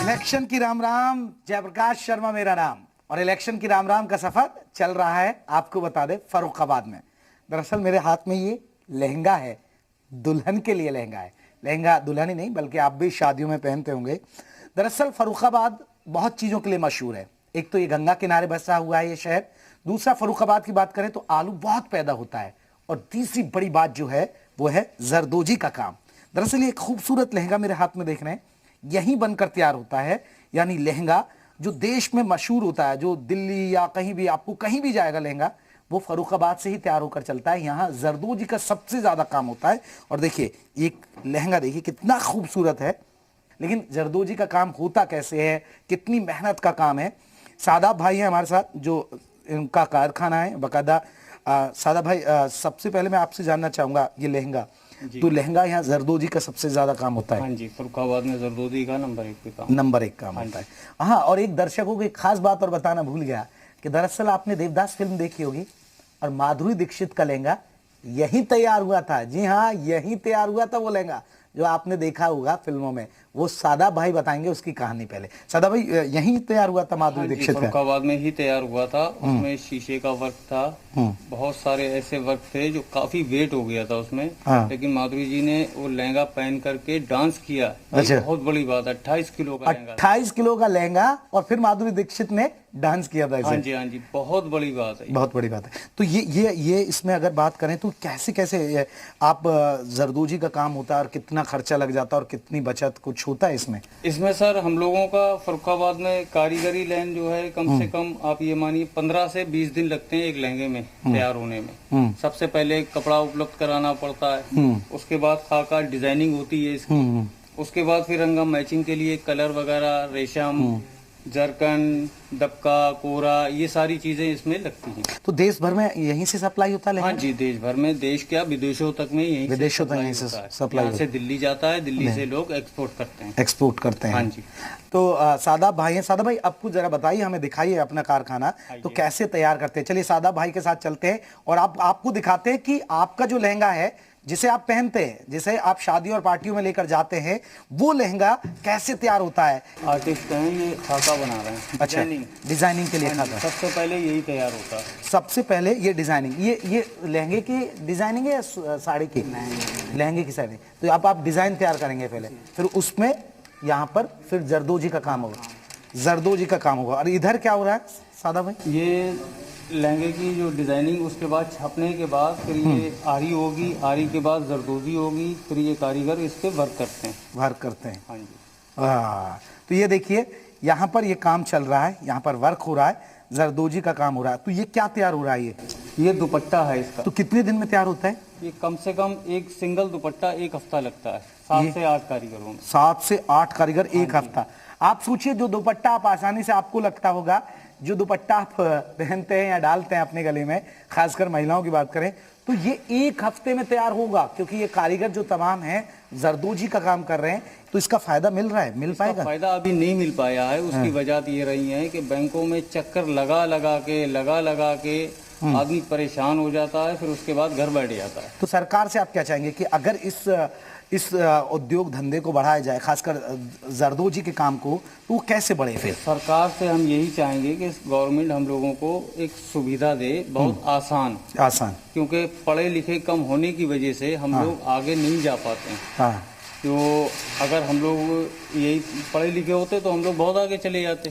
Election की राम राम, जयप्रकाश शर्मा मेरा नाम। और इलेक्शन की राम राम का सफर चल रहा है, आपको बता दे, फर्रुखाबाद में। दरअसल मेरे हाथ में ये लहंगा है, दुल्हन के लिए लहंगा है। लहंगा दुल्हन ही नहीं बल्कि आप भी शादियों में पहनते होंगे। दरअसल फर्रुखाबाद बहुत चीजों के लिए मशहूर है। एक तो ये गंगा किनारे बसा हुआ है ये शहर। दूसरा, फर्रुखाबाद की बात करें तो आलू बहुत पैदा होता है। और तीसरी बड़ी बात जो है वो है जरदोजी का काम। दरअसल ये खूबसूरत लहंगा मेरे हाथ में देख रहे हैं, यहीं बनकर तैयार होता है। यानी लहंगा जो देश में मशहूर होता है, जो दिल्ली या कहीं भी आपको कहीं भी जाएगा लहंगा, वो फर्रुखाबाद से ही तैयार होकर चलता है। यहाँ जरदोजी का सबसे ज्यादा काम होता है। और देखिए एक लहंगा देखिए कितना खूबसूरत है, लेकिन जरदोजी का काम होता कैसे है, कितनी मेहनत का काम है। सादाब भाई है हमारे साथ, जो इनका कारखाना है बकायदा। सादाब भाई, सबसे पहले मैं आपसे जानना चाहूंगा, ये लहंगा, तो लहंगा यहाँ जरदोजी का सबसे ज्यादा काम होता है? हाँ जी, फर्रुखाबाद में जरदोजी का नंबर 1 काम होता है। हाँ, और एक दर्शकों को एक खास बात और बताना भूल गया कि दरअसल आपने देवदास फिल्म देखी होगी और माधुरी दीक्षित का लहंगा यही तैयार हुआ था। जी हाँ, यही तैयार हुआ था वो लहंगा जो आपने देखा होगा फिल्मों में। वो सादा भाई बताएंगे उसकी कहानी। पहले सादा भाई, यही तैयार हुआ था माधुरी दीक्षित का? फर्रुखाबाद में ही तैयार हुआ था। उसमें शीशे का वर्क था, बहुत सारे ऐसे वर्क थे जो काफी वेट हो गया था उसमें। लेकिन माधुरी जी ने वो लहंगा पहन करके डांस किया। अच्छा, बहुत बड़ी बात है, 28 किलो का लहंगा। 28 किलो का लहंगा, और फिर माधुरी दीक्षित ने डांस किया था इसे। हाँ जी, हाँ जी, बहुत बड़ी बात है, बहुत बड़ी बात है। तो ये इसमें अगर बात करें तो कैसे कैसे आप जरदोजी का काम होता है और कितना खर्चा लग जाता है और कितनी बचत कुछ होता है इसमें? इसमें सर हम लोगों का फर्रुखाबाद में कारीगरी लाइन जो है कम से कम आप ये मानिए 15 से 20 दिन लगते हैं एक लहंगे में तैयार होने में। सबसे पहले कपड़ा उपलब्ध कराना पड़ता है, उसके बाद खाका डिजाइनिंग होती है इसकी, उसके बाद फिर रंगा मैचिंग के लिए कलर वगैरह, रेशम, जरकन, दबका, कोरा, ये सारी चीजें इसमें लगती हैं। तो देश भर में यहीं से सप्लाई होता है? हाँ जी, देश भर में, देश क्या विदेशों तक में यहीं विदेशों तक यहीं से सप्लाई यहाँ से दिल्ली जाता है, दिल्ली से लोग एक्सपोर्ट करते हैं। एक्सपोर्ट करते हैं। हाँ जी। तो सादाब भाई हैं। सादाब भाई, आपको जरा बताइए, हमें दिखाइए अपना कारखाना, तो कैसे तैयार करते हैं। चलिए सादाब भाई के साथ चलते हैं और आपको दिखाते हैं कि आपका जो लहंगा है जिसे आप पहनते हैं, जिसे आप शादी और पार्टियों में लेकर जाते हैं, वो लहंगा कैसे तैयार होता है। आर्टिस्ट हैं, ये खाका बना रहे हैं। अच्छा, डिजाइनिंग के लिए खाका। सबसे पहले यही तैयार होता है। सबसे पहले ये डिजाइनिंग, ये लहंगे की डिजाइनिंग है या साड़ी की? लहंगे की साड़ी। तो आप डिजाइन तैयार करेंगे पहले, फिर उसमें यहाँ पर फिर जरदोजी का काम होगा। जरदोजी का काम होगा। और इधर क्या हो रहा है सादा भाई? ये लहंगे की जो डिजाइनिंग, उसके बाद छपने के बाद फिर ये आरी होगी, आरी के बाद जरदोजी होगी, फिर ये कारीगर इस पे वर्क करते हैं। वर्क करते हैं। हाँ जी। तो ये देखिए यहाँ पर ये काम चल रहा है, यहाँ पर वर्क हो रहा है, जरदोजी का काम हो रहा है। तो ये क्या तैयार हो रहा है? ये दुपट्टा है इसका। तो कितने दिन में तैयार होता है ये? कम से कम एक सिंगल दुपट्टा 1 हफ्ता लगता है, 7 से 8 कारीगरों में। 7 से 8 कारीगर 1 हफ्ता। आप सोचिए, जो दुपट्टा आप आसानी से, आपको लगता होगा जो दुपट्टा आप पहनते हैं या डालते हैं अपने गले में, खासकर महिलाओं की बात करें, तो ये 1 हफ्ते में तैयार होगा, क्योंकि ये कारीगर जो तमाम हैं जरदोजी का काम कर रहे हैं। तो इसका फायदा मिल रहा है, मिल पाएगा? फायदा अभी नहीं मिल पाया है। उसकी वजह ये रही है कि बैंकों में चक्कर लगा लगा के आदमी परेशान हो जाता है, फिर उसके बाद घर बैठ जाता है। तो सरकार से आप क्या चाहेंगे कि अगर इस उद्योग धंधे को बढ़ाया जाए, खासकर जरदोजी के काम को, तो वो कैसे बढ़े? फिर सरकार से हम यही चाहेंगे कि गवर्नमेंट हम लोगों को एक सुविधा दे, बहुत आसान, क्योंकि पढ़े लिखे कम होने की वजह से हम लोग आगे नहीं जा पाते हैं। तो अगर हम लोग यही पढ़े लिखे होते तो हम लोग बहुत आगे चले जाते।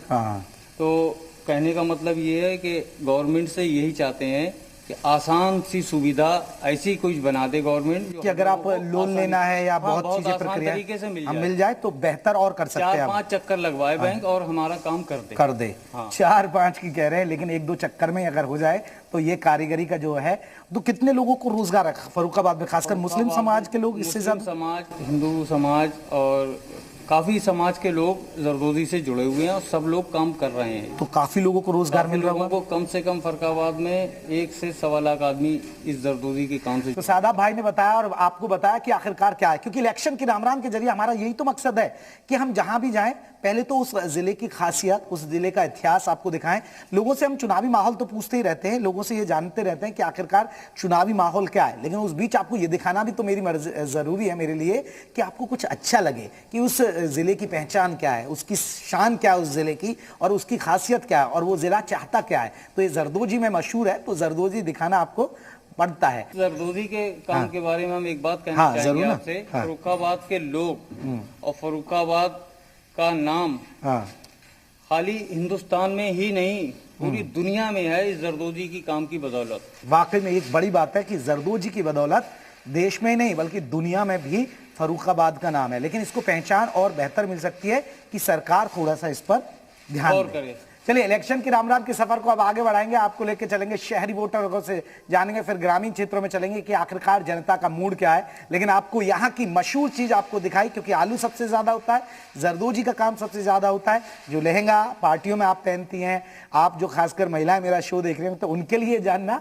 तो कहने का मतलब ये है कि गवर्नमेंट से यही चाहते हैं कि आसान सी सुविधा ऐसी कुछ बना दे गवर्नमेंट, कि अगर आप लोन लेना है या बहुत चीजें प्रक्रिया तरीके से मिल जाए तो बेहतर और कर सकते हैं। 4-5 चक्कर लगवाए बैंक और हमारा काम कर दे। 4-5 की कह रहे हैं, लेकिन 1-2 चक्कर में अगर हो जाए तो ये कारीगरी का जो है, तो कितने लोगों को रोजगार है फर्रुखाबाद में, खासकर मुस्लिम समाज के लोग? इससे ज्यादा समाज, हिंदू समाज और काफी समाज के लोग जरदोजी से जुड़े हुए हैं और सब लोग काम कर रहे हैं। तो काफी लोगों को रोजगार मिल रहा है। को कम से कम फर्रुखाबाद में 1 से 1.25 लाख आदमी इस जरदोजी के काम से। तो सादाब भाई ने बताया और आपको बताया कि आखिरकार क्या है, क्योंकि इलेक्शन की राम राम के जरिए हमारा यही तो मकसद है कि हम जहां भी जाएं, पहले तो उस जिले की खासियत, उस जिले का इतिहास आपको दिखाएं। लोगों से हम चुनावी माहौल तो पूछते ही रहते हैं, लोगों से ये जानते रहते हैं कि आखिरकार चुनावी माहौल क्या है, लेकिन उस बीच आपको ये दिखाना भी तो मेरी जरूरी है मेरे लिए कि आपको कुछ अच्छा लगे, कि उस जिले की पहचान क्या है, उसकी शान क्या है उस जिले की, और उसकी खासियत क्या है, और वो जिला चाहता क्या है। तो ये जरदोजी में मशहूर है, तो जरदोजी दिखाना आपको पड़ता है। जरदोजी के काम के बारे में हम एक बात कहना चाहेंगे आपसे। फर्रुखाबाद के लोग और फर्रुखाबाद का नाम खाली हिंदुस्तान में ही नहीं पूरी दुनिया में है इस जरदोजी की काम की बदौलत। वाकई में एक बड़ी बात है कि जरदोजी की बदौलत देश में ही नहीं बल्कि दुनिया में भी फर्रुखाबाद का नाम है। लेकिन इसको पहचान और बेहतर मिल सकती है कि सरकार थोड़ा सा इस पर ध्यान करे। चलिए इलेक्शन की राम राम के सफर को अब आगे बढ़ाएंगे, आपको लेके चलेंगे शहरी वोटरों से जानेंगे, फिर ग्रामीण क्षेत्रों में चलेंगे कि आखिरकार जनता का मूड क्या है। लेकिन आपको यहाँ की मशहूर चीज आपको दिखाई, क्योंकि आलू सबसे ज्यादा होता है, जरदोजी का काम सबसे ज्यादा होता है। जो लहंगा पार्टियों में आप पहनती हैं, आप जो खासकर महिलाएं मेरा शो देख रहे हैं, तो उनके लिए जानना